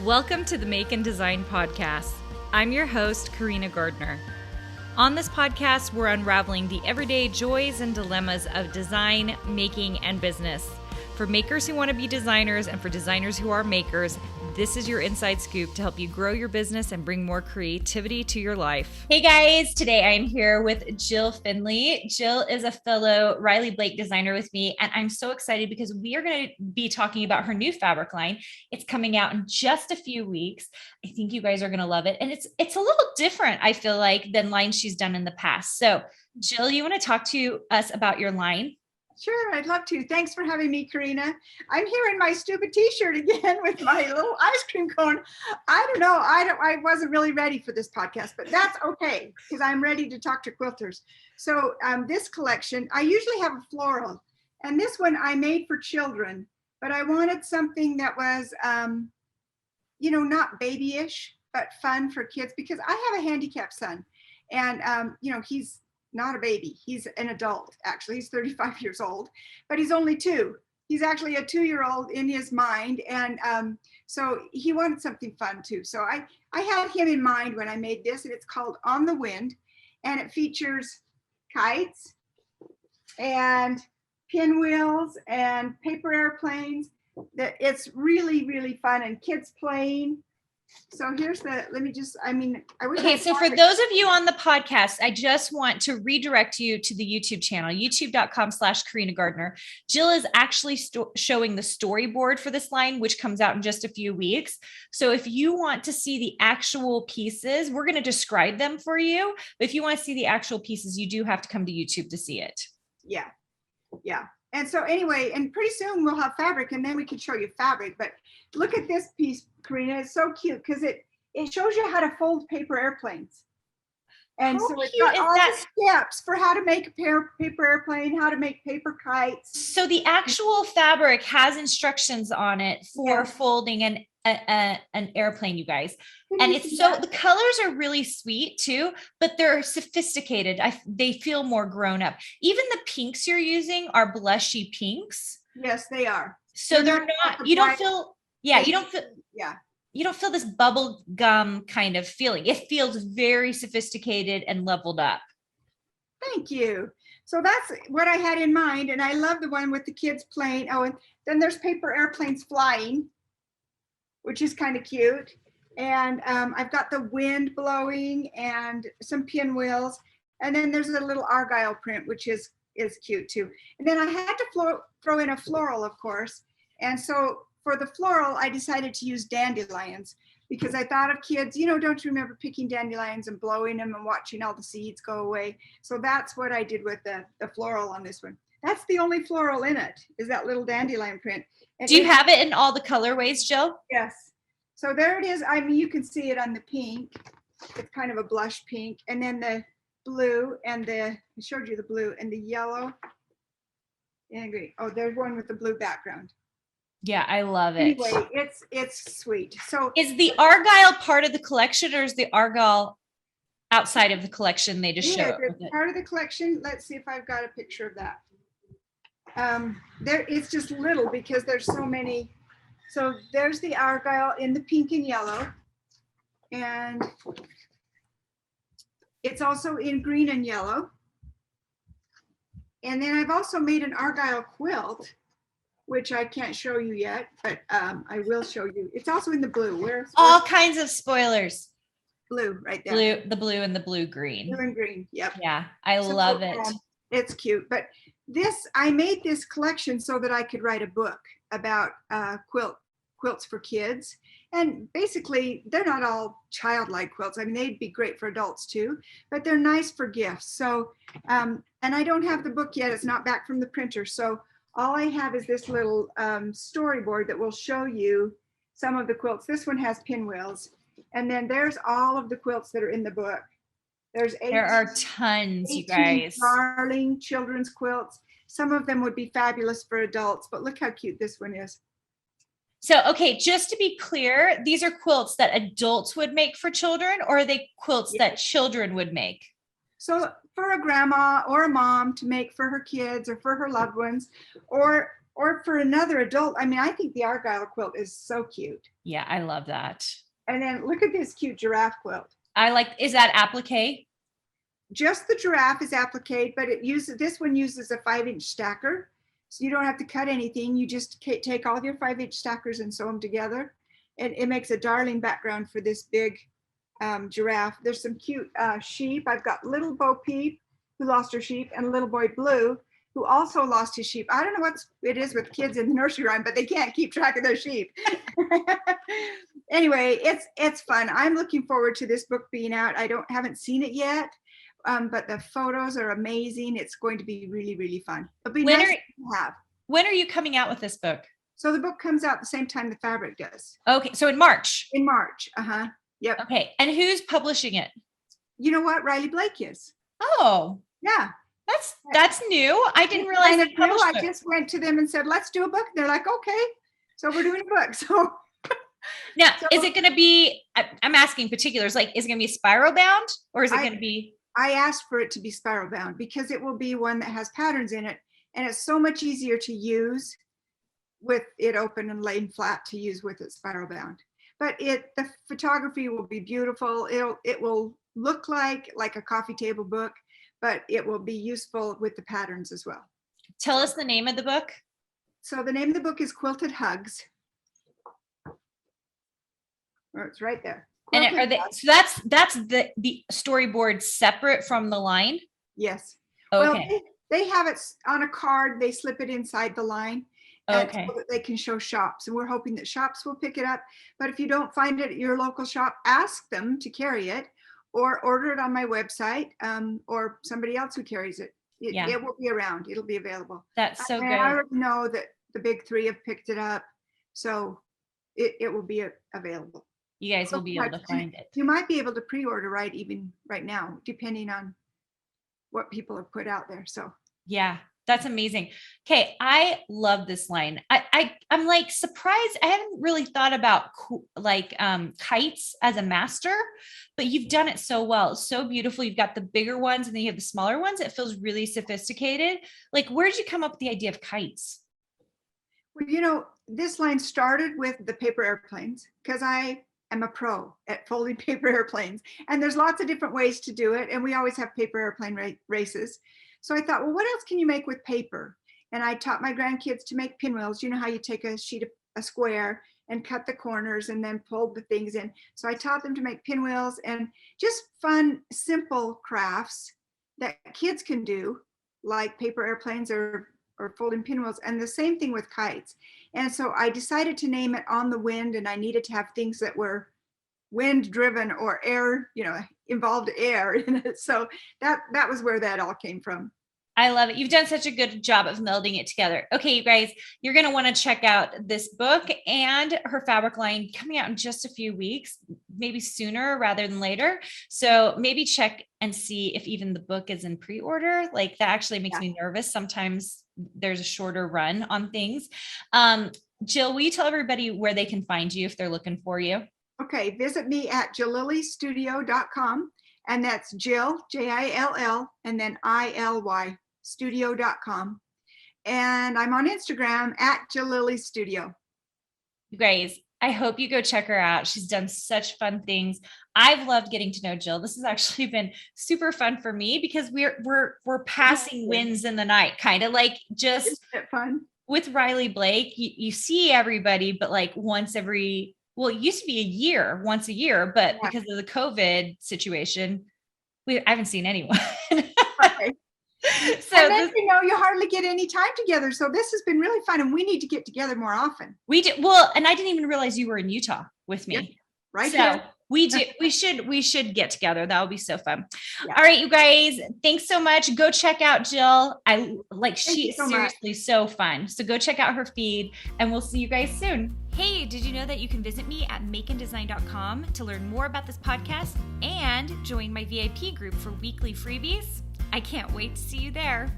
Welcome to the Make and Design Podcast. I'm your host, Carina Gardner. On this podcast, we're unraveling the everyday joys and dilemmas of design, making, and business. For makers who want to be designers and for designers who are makers, this is your inside scoop to help you grow your business and bring more creativity to your life. Hey guys, today I'm here with Jill Finley. Jill is a fellow Riley Blake designer with me, and I'm so excited because we are going to be talking about her new fabric line. It's coming out in just a few weeks. I think you guys are going to love it. And it's a little different, I feel like, than lines she's done in the past. So Jill, you want to talk to us about your line? Sure, I'd love to. Thanks for having me, Carina. I'm here in my stupid t-shirt again with my little ice cream cone. I don't know. I wasn't really ready for this podcast, but that's okay because I'm ready to talk to quilters. So this collection, I usually have a floral, and this one I made for children, but I wanted something that was, not babyish, but fun for kids because I have a handicapped son, and he's not a baby. He's an adult, actually. He's 35 years old, but he's only 2. He's actually a 2-year-old in his mind. And so he wanted something fun too. So I had him in mind when I made this, and it's called On the Wind, and it features kites and pinwheels and paper airplanes. It's really, really fun, and kids playing. So here's I wish. Okay, so for those of you on the podcast, I just want to redirect you to the YouTube channel, youtube.com/Carina Gardner. Jill is actually showing the storyboard for this line, which comes out in just a few weeks. So if you want to see the actual pieces, we're going to describe them for you. But if you want to see the actual pieces, you do have to come to YouTube to see it. Yeah. And so anyway, and pretty soon we'll have fabric, and then we can show you fabric. But look at this piece, Carina. It's so cute because it shows you how to fold paper airplanes. And so it's got all the steps for how to make a paper airplane, how to make paper kites. So the actual fabric has instructions on it for folding an airplane, you guys. And the colors are really sweet too, but they're sophisticated. They feel more grown up. Even the pinks you're using are blushy pinks. Yes, they are. So they're not, you don't feel this bubble gum kind of feeling. It feels very sophisticated and leveled up. Thank you. So that's what I had in mind. And I love the one with the kids playing. Oh, and then there's paper airplanes flying, which is kind of cute. And I've got the wind blowing and some pinwheels. And then there's a little Argyle print, which is cute too. And then I had to throw in a floral, of course. And so for the floral, I decided to use dandelions because I thought of kids, don't you remember picking dandelions and blowing them and watching all the seeds go away? So that's what I did with the floral on this one. That's the only floral in it, is that little dandelion print. And do you have it in all the colorways, Jill? Yes. So there it is. I mean, you can see it on the pink. It's kind of a blush pink. And then the blue and I showed you the blue and the yellow and green. Oh, there's one with the blue background. Yeah, I love it. Anyway, it's sweet. So is the Argyle part of the collection, or is the Argyle outside of the collection? They just show it. Part of the collection. Let's see if I've got a picture of that. It's just little because there's so many. So there's the Argyle in the pink and yellow, and it's also in green and yellow. And then I've also made an Argyle quilt, which I can't show you yet, but I will show you. It's also in the blue. Where's all kinds of spoilers. Blue right there. The blue and the blue-green. Blue and green, yep. Yeah, I love it. It's cute. But I made this collection so that I could write a book about quilts for kids. And basically, they're not all childlike quilts. I mean, they'd be great for adults too, but they're nice for gifts. So, and I don't have the book yet. It's not back from the printer. So all I have is this little storyboard that will show you some of the quilts. This one has pinwheels. And then there's all of the quilts that are in the book. There are tons, you guys. Darling children's quilts. Some of them would be fabulous for adults, but look how cute this one is. So, okay, just to be clear, these are quilts that adults would make for children, or are they quilts that children would make? So for a grandma or a mom to make for her kids or for her loved ones, or or for another adult. I mean, I think the Argyle quilt is so cute. Yeah, I love that. And then look at this cute giraffe quilt. Is that applique? Just the giraffe is applique, but this one uses a 5-inch stacker. So you don't have to cut anything. You just take all your 5-inch stackers and sew them together. And it makes a darling background for this big giraffe. There's some cute sheep. I've got little Bo Peep, who lost her sheep, and little boy Blue, who also lost his sheep. I don't know what it is with kids in the nursery rhyme, but they can't keep track of their sheep. Anyway, it's fun. I'm looking forward to this book being out. Haven't seen it yet, but the photos are amazing. It's going to be really, really fun. It'll be nice to have. When are you coming out with this book? So the book comes out the same time the fabric does. Okay, so in March. In March, yep. Okay, and who's publishing it? You know what? Riley Blake is. Oh, yeah. That's new. I didn't realize they published I just went to them and said, let's do a book. They're like, okay. So we're doing a book. So now, is it going to be, I'm asking particulars, like, is it going to be spiral bound or is it going to be? I asked for it to be spiral bound because it will be one that has patterns in it. And it's so much easier to use with it open and laid flat to use with it spiral bound. But the photography will be beautiful. It will look like a coffee table book, but it will be useful with the patterns as well. Tell us the name of the book. So the name of the book is Quilted Hugs. Oh, it's right there. And so that's the storyboard separate from the line? Yes. Okay. Well, they have it on a card. They slip it inside the line. Okay. So that they can show shops. And we're hoping that shops will pick it up. But if you don't find it at your local shop, ask them to carry it or order it on my website or somebody else who carries it. It will be around. It'll be available. That's so good. I already know that the big three have picked it up. So it will be available. You guys will be able to find it. You might be able to pre-order right now, depending on what people have put out there. So yeah, that's amazing. Okay, I love this line. I'm like surprised. I haven't really thought about kites as a master, but you've done it so well. It's so beautiful. You've got the bigger ones and then you have the smaller ones. It feels really sophisticated. Like, where did you come up with the idea of kites? Well, this line started with the paper airplanes because I am a pro at folding paper airplanes, and there's lots of different ways to do it. And we always have paper airplane races. So I thought, well, what else can you make with paper? And I taught my grandkids to make pinwheels. You know how you take a square and cut the corners and then fold the things in. So I taught them to make pinwheels and just fun, simple crafts that kids can do, like paper airplanes or folding pinwheels, and the same thing with kites. And so I decided to name it On the Wind, and I needed to have things that were wind driven or air, involved air in it. So that was where that all came from. I love it. You've done such a good job of melding it together. Okay, you guys, you're going to want to check out this book and her fabric line coming out in just a few weeks, maybe sooner rather than later. So maybe check and see if even the book is in pre-order. Like, that actually makes me nervous. Sometimes there's a shorter run on things. Jill, will you tell everybody where they can find you if they're looking for you? Okay, visit me at jillillystudio.com, and that's Jill, Jill, and then ILY, studio.com. And I'm on Instagram at jillillystudio. You guys, I hope you go check her out. She's done such fun things. I've loved getting to know Jill. This has actually been super fun for me because we're passing winds in the night, kind of like just Isn't it fun? With Riley Blake. You see everybody, but like it used to be once a year, but because of the COVID situation, I haven't seen anyone. Okay. So then, you hardly get any time together. So this has been really fun, and we need to get together more often. We do. Well, and I didn't even realize you were in Utah with me. Yep. Right. So here. we do. We should get together. That would be so fun. Yeah. All right, you guys. Thanks so much. Go check out Jill. She's seriously so fun. So go check out her feed, and we'll see you guys soon. Hey, did you know that you can visit me at makeanddesign.com to learn more about this podcast and join my VIP group for weekly freebies? I can't wait to see you there.